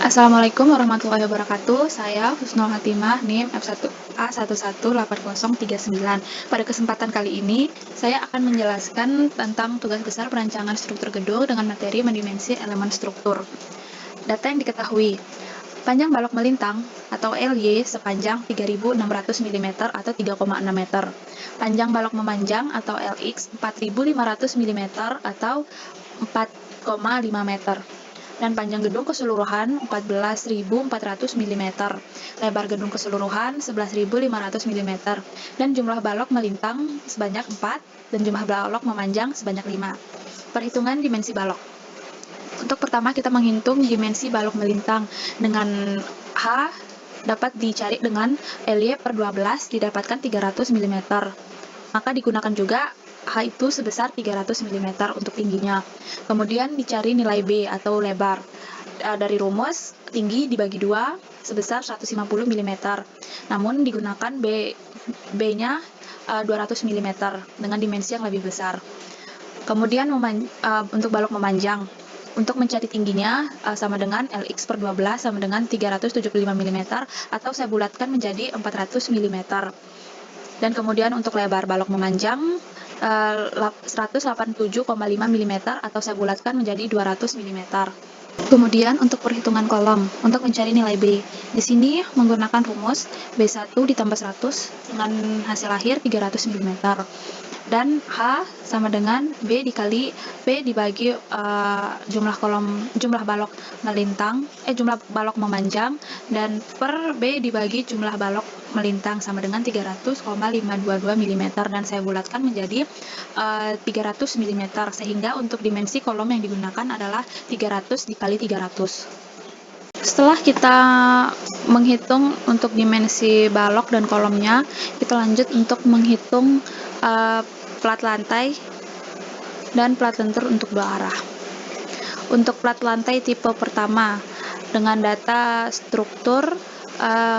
Assalamualaikum warahmatullahi wabarakatuh. Saya Husnul Hatimah, NIM F1A118039. Pada kesempatan kali ini, saya akan menjelaskan tentang tugas besar perancangan struktur gedung dengan materi mendimensi elemen struktur. Data yang diketahui. Panjang balok melintang atau LY sepanjang 3.600 mm atau 3,6 meter. Panjang balok memanjang atau LX 4.500 mm atau 4,5 meter. Dan panjang gedung keseluruhan 14.400 mm, lebar gedung keseluruhan 11.500 mm, dan jumlah balok melintang sebanyak 4, dan jumlah balok memanjang sebanyak 5. Perhitungan dimensi balok. Untuk pertama kita menghitung dimensi balok melintang dengan H dapat dicari dengan LY per 12 didapatkan 300 mm. Maka digunakan juga H itu sebesar 300 mm untuk tingginya. Kemudian dicari nilai B atau lebar. Dari rumus, tinggi dibagi 2 sebesar 150 mm. Namun digunakan B-nya 200 mm dengan dimensi yang lebih besar. Kemudian untuk balok memanjang. Untuk mencari tingginya sama dengan LX per 12 sama dengan 375 mm atau saya bulatkan menjadi 400 mm. Dan kemudian untuk lebar balok memanjang 187,5 mm atau saya bulatkan menjadi 200 mm. Kemudian untuk perhitungan kolom, untuk mencari nilai B. Di sini menggunakan rumus B1 ditambah 100 dengan hasil akhir 300 mm. Dan H sama dengan B dikali P dibagi jumlah balok balok memanjang, dan per B dibagi jumlah balok melintang sama dengan 300,522 mm, dan saya bulatkan menjadi 300 mm, sehingga untuk dimensi kolom yang digunakan adalah 300 dikali 300. Setelah kita menghitung untuk dimensi balok dan kolomnya, kita lanjut untuk menghitung plat lantai dan plat lentur untuk dua arah. Untuk plat lantai tipe pertama, dengan data struktur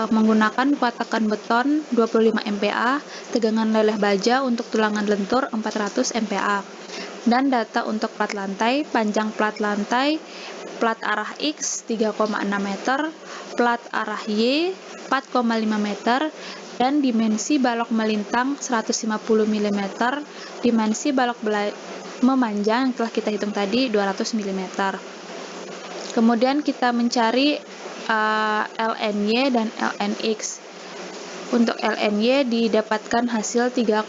menggunakan patakan beton 25 MPa, tegangan leleh baja untuk tulangan lentur 400 MPa. Dan data untuk plat lantai, panjang plat lantai, plat arah X 3,6 meter, plat arah Y 4,5 meter, dan dimensi balok melintang 150 mm, dimensi balok memanjang yang telah kita hitung tadi 200 mm. Kemudian kita mencari LNY dan LNX. Untuk LNY didapatkan hasil 3,45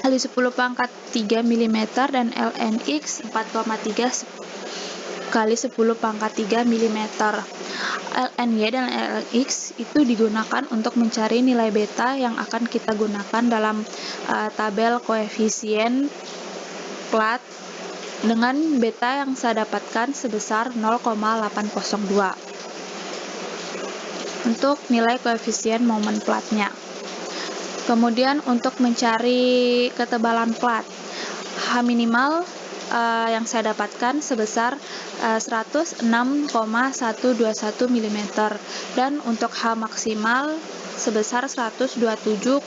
kali 10 pangkat 3 mm, dan LNX 4,3 kali 10 pangkat 3 mm. LNY dan LNX itu digunakan untuk mencari nilai beta yang akan kita gunakan dalam tabel koefisien plat, dengan beta yang saya dapatkan sebesar 0,802 untuk nilai koefisien momen platnya. Kemudian untuk mencari ketebalan plat, H minimal yang saya dapatkan sebesar 106,121 mm, dan untuk H maksimal sebesar 127,407,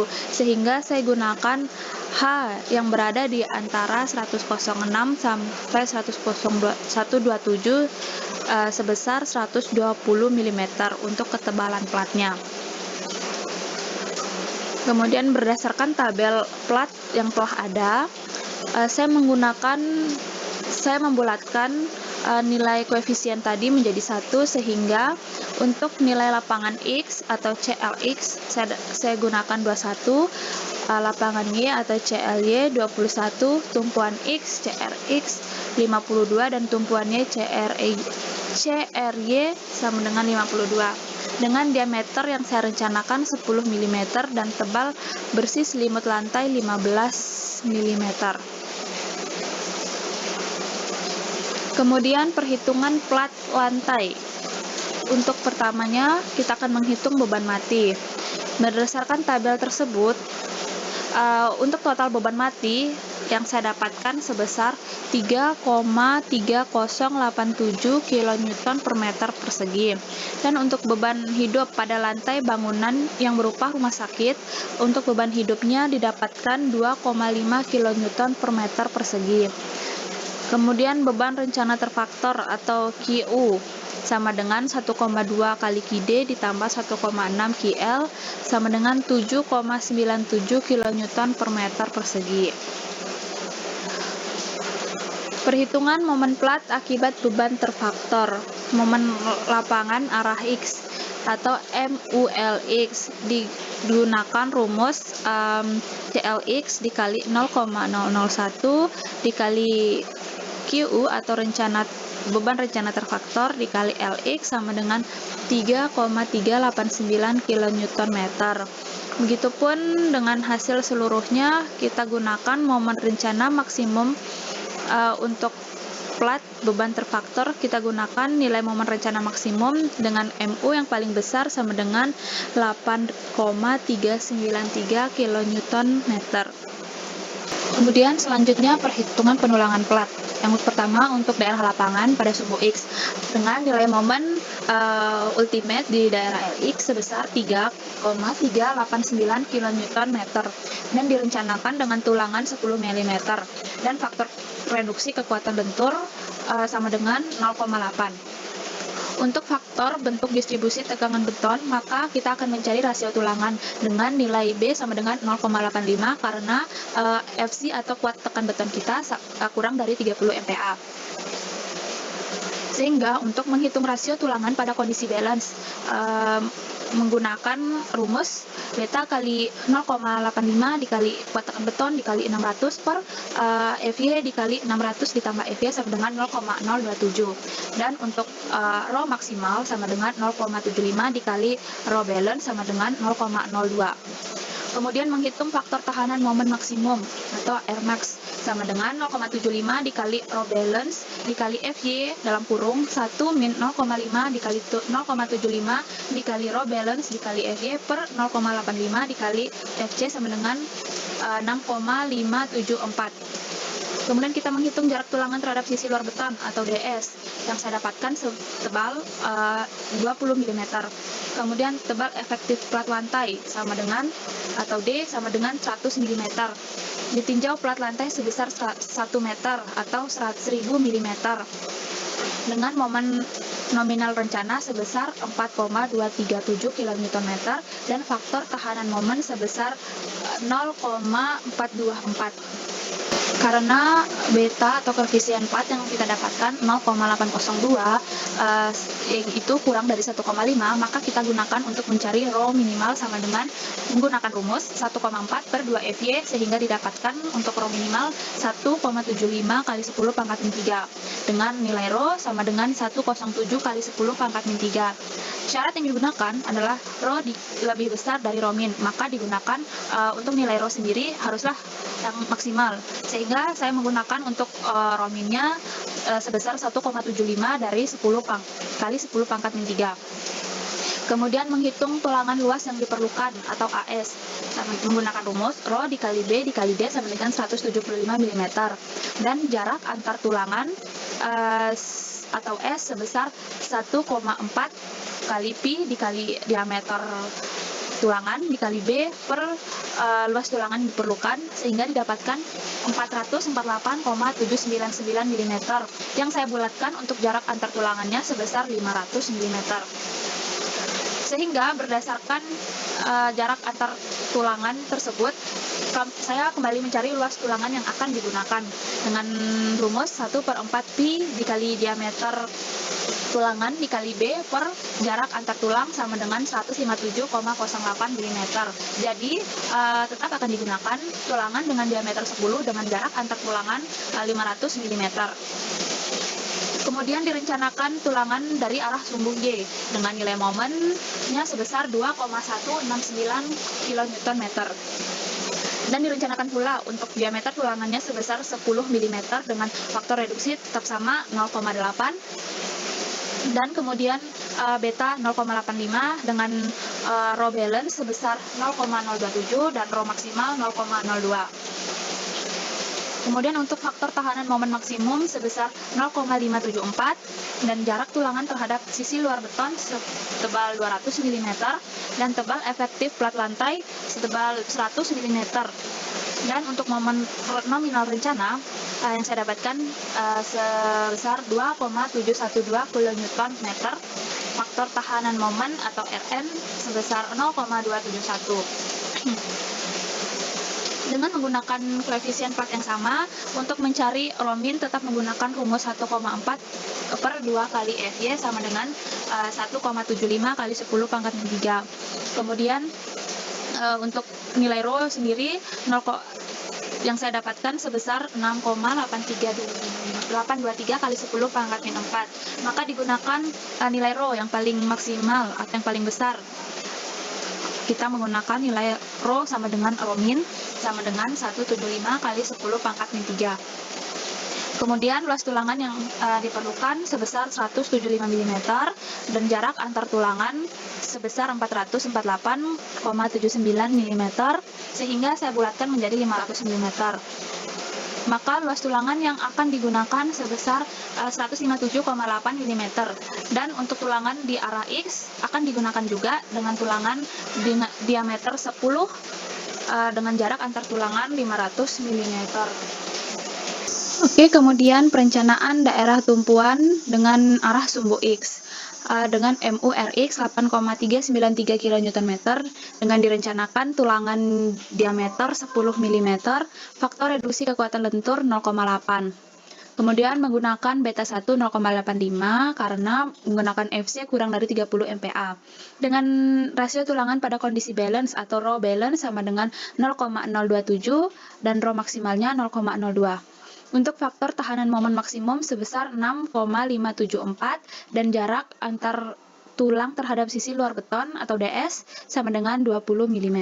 sehingga saya gunakan H yang berada di antara 106 sampai 127 sebesar 120 mm untuk ketebalan platnya. Kemudian berdasarkan tabel plat yang telah ada, saya membulatkan nilai koefisien tadi menjadi 1, sehingga untuk nilai lapangan X atau CLX saya gunakan 21, lapangan Y atau CLY 21, tumpuan X CRX 52, dan tumpuan Y CRY sama dengan 52. Dengan diameter yang saya rencanakan 10 mm dan tebal bersih selimut lantai 15 mm. Kemudian perhitungan plat lantai. Untuk pertamanya kita akan menghitung beban mati. Berdasarkan tabel tersebut, untuk total beban mati yang saya dapatkan sebesar 3,3087 kN per meter persegi. Dan untuk beban hidup pada lantai bangunan yang berupa rumah sakit, untuk beban hidupnya didapatkan 2,5 kN per meter persegi. Kemudian beban rencana terfaktor atau QU sama dengan 1,2 kali QD ditambah 1,6 QL sama dengan 7,97 kN per meter persegi. Perhitungan momen plat akibat beban terfaktor. Momen lapangan arah X atau MULX digunakan rumus CLX dikali 0,001 dikali QU atau beban rencana terfaktor dikali LX sama dengan 3,389 kN. Begitupun dengan hasil seluruhnya, kita gunakan momen rencana maksimum untuk plat beban terfaktor, kita gunakan nilai momen rencana maksimum dengan MU yang paling besar sama dengan 8,393 kN. Kemudian selanjutnya perhitungan penulangan plat. Yang pertama untuk daerah lapangan pada sumbu X dengan nilai momen ultimate di daerah LX sebesar 3,389 kN dan direncanakan dengan tulangan 10 mm dan faktor reduksi kekuatan bentur sama dengan 0,8. Untuk faktor bentuk distribusi tegangan beton, maka kita akan mencari rasio tulangan dengan nilai B sama dengan 0,85 karena FC atau kuat tekan beton kita kurang dari 30 MPa. Sehingga untuk menghitung rasio tulangan pada kondisi balance menggunakan rumus beta kali 0,85 dikali kuat tekan beton dikali 600 per FY dikali 600 ditambah FY sama dengan 0,027 dan untuk rho maksimal sama dengan 0,75 dikali rho balance sama dengan 0,02. Kemudian menghitung faktor tahanan momen maksimum atau Rmax sama dengan 0,75 dikali rho balance dikali FY dalam kurung 1 min 0,5 dikali 0,75 dikali rho balance dikali FY per 0,85 dikali FC sama dengan 6,574. Kemudian kita menghitung jarak tulangan terhadap sisi luar beton atau DS yang saya dapatkan setebal 20 mm. Kemudian tebal efektif plat lantai sama dengan atau D sama dengan 100 mm. Ditinjau plat lantai sebesar 1 meter atau 1000 mm dengan momen nominal rencana sebesar 4,237 kN dan faktor tahanan momen sebesar 0,424. Karena beta atau koefisien plat yang kita dapatkan 0,802 itu kurang dari 1,5, maka kita gunakan untuk mencari rho minimal sama dengan menggunakan rumus 1,4 per 2 FY sehingga didapatkan untuk rho minimal 1,75 kali 10 pangkat min 3 dengan nilai rho sama dengan 107 kali 10 pangkat min 3. Syarat yang digunakan adalah rho lebih besar dari rho min, maka digunakan untuk nilai rho sendiri haruslah yang maksimal, sehingga saya menggunakan untuk rho minnya sebesar 1,75 dari 10 kali 10 pangkat min 3. Kemudian menghitung tulangan luas yang diperlukan atau AS menggunakan rumus rho dikali B dikali D sama dengan 175 mm dan jarak antar tulangan atau S sebesar 1,4 kali pi dikali diameter tulangan dikali B per luas tulangan yang diperlukan sehingga didapatkan 448,799 mm yang saya bulatkan untuk jarak antar tulangannya sebesar 500 mm. Sehingga berdasarkan jarak antar tulangan tersebut, saya kembali mencari luas tulangan yang akan digunakan dengan rumus 1/4 pi dikali diameter tulangan dikali B per jarak antar tulang sama dengan 157,08 mm. Jadi tetap akan digunakan tulangan dengan diameter 10 dengan jarak antar tulangan 500 mm. Kemudian direncanakan tulangan dari arah sumbu Y dengan nilai momennya sebesar 2,169 kN. Dan direncanakan pula untuk diameter tulangannya sebesar 10 mm dengan faktor reduksi tetap sama 0,8 dan kemudian beta 0,85 dengan rho balance sebesar 0,027 dan rho maksimal 0,02. Kemudian untuk faktor tahanan momen maksimum sebesar 0,574 dan jarak tulangan terhadap sisi luar beton setebal 200 mm dan tebal efektif plat lantai setebal 100 mm. Dan untuk momen nominal rencana yang saya dapatkan sebesar 2,712 kN meter, faktor tahanan momen atau Rn sebesar 0,271. Dengan menggunakan koefisien Platt yang sama, untuk mencari rho min tetap menggunakan rumus 1,4 per 2 kali Fy sama dengan 1,75 kali 10 pangkat 3. Kemudian untuk nilai rho sendiri yang saya dapatkan sebesar 6,823 kali 10 pangkat min 4. Maka digunakan nilai rho yang paling maksimal atau yang paling besar. Kita menggunakan nilai rho sama dengan rho min sama dengan 175 kali 10 pangkat min 3. Kemudian luas tulangan yang diperlukan sebesar 175 mm dan jarak antar tulangan sebesar 448,79 mm, sehingga saya bulatkan menjadi 500 mm. Maka luas tulangan yang akan digunakan sebesar 157,8 mm, dan untuk tulangan di arah X akan digunakan juga dengan tulangan diameter 10 dengan jarak antar tulangan 500 mm. Oke, kemudian perencanaan daerah tumpuan dengan arah sumbu X dengan MURX 8,393 kN dengan direncanakan tulangan diameter 10 mm, faktor reduksi kekuatan lentur 0,8. Kemudian menggunakan beta 1 0,85 karena menggunakan FC kurang dari 30 MPa. Dengan rasio tulangan pada kondisi balance atau rho balance sama dengan 0,027 dan rho maksimalnya 0,02. Untuk faktor tahanan momen maksimum sebesar 6,574 dan jarak antar tulang terhadap sisi luar beton atau DS sama dengan 20 mm.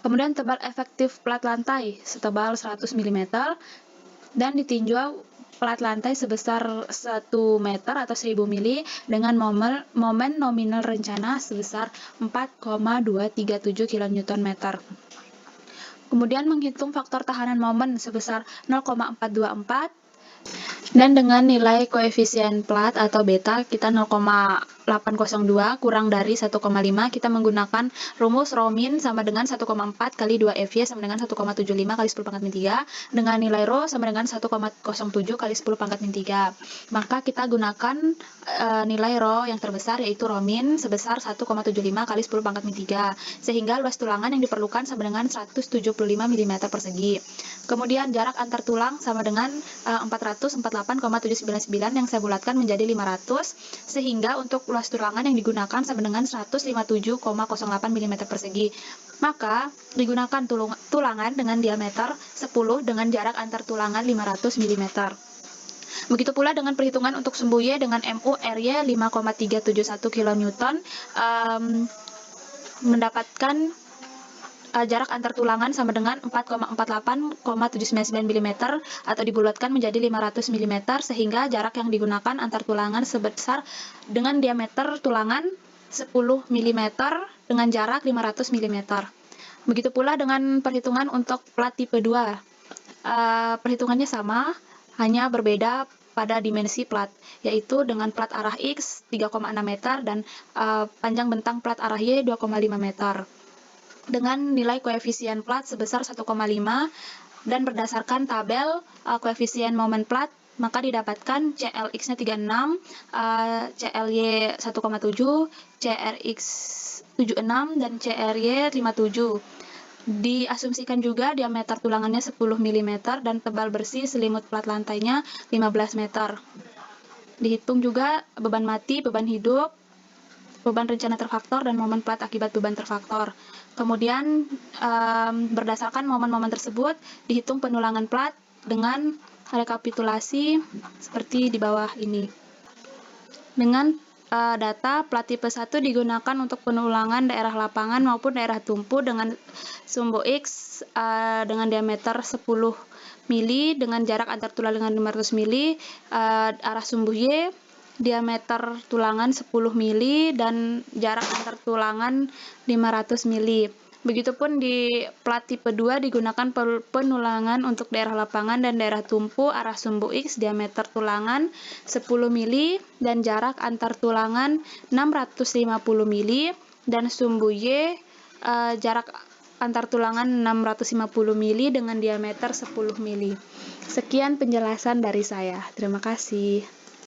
Kemudian tebal efektif plat lantai setebal 100 mm dan ditinjau plat lantai sebesar 1 meter atau 1000 mili dengan momen nominal rencana sebesar 4,237 kN. Kemudian menghitung faktor tahanan momen sebesar 0,424 dan dengan nilai koefisien Platt atau beta kita 0,802 kurang dari 1,5, kita menggunakan rumus rho min sama dengan 1,4 kali 2 Fy sama dengan 1,75 kali 10 pangkat min 3 dengan nilai rho sama dengan 1,07 kali 10 pangkat min 3. Maka kita gunakan nilai rho yang terbesar yaitu rho min sebesar 1,75 kali 10 pangkat min 3 sehingga luas tulangan yang diperlukan sama dengan 175 mm persegi. Kemudian jarak antar tulang sama dengan 448,799 yang saya bulatkan menjadi 500 sehingga untuk luas tulangan yang digunakan sama dengan 157,08 mm persegi. Maka digunakan tulangan dengan diameter 10 dengan jarak antar tulangan 500 mm. Begitu pula dengan perhitungan untuk sumbu Y dengan MU RY 5,371 kN mendapatkan jarak antar tulangan sama dengan 4,48,799 mm atau dibulatkan menjadi 500 mm sehingga jarak yang digunakan antar tulangan sebesar dengan diameter tulangan 10 mm dengan jarak 500 mm. Begitu pula dengan perhitungan untuk plat tipe 2. Perhitungannya sama, hanya berbeda pada dimensi plat, yaitu dengan plat arah X 3,6 meter dan panjang bentang plat arah Y 2,5 meter. Dengan nilai koefisien Platt sebesar 1,5 dan berdasarkan tabel koefisien momen Platt, maka didapatkan CLX-nya 36, CLY 1,7, CRX 76, dan CRY 57. Diasumsikan juga diameter tulangannya 10 mm dan tebal bersih selimut plat lantainya 15 meter. Dihitung juga beban mati, beban hidup, beban rencana terfaktor, dan momen plat akibat beban terfaktor. Kemudian berdasarkan momen-momen tersebut dihitung penulangan plat dengan rekapitulasi seperti di bawah ini. Dengan data plat tipe 1 digunakan untuk penulangan daerah lapangan maupun daerah tumpu dengan sumbu X dengan diameter 10 mili dengan jarak antar tulang dengan 500 mili, arah sumbu Y diameter tulangan 10 mili dan jarak antar tulangan 500 mili. Begitupun di plat tipe 2 digunakan penulangan untuk daerah lapangan dan daerah tumpu arah sumbu X diameter tulangan 10 mili dan jarak antar tulangan 650 mili dan sumbu Y jarak antar tulangan 650 mili dengan diameter 10 mili. Sekian penjelasan dari saya. Terima kasih.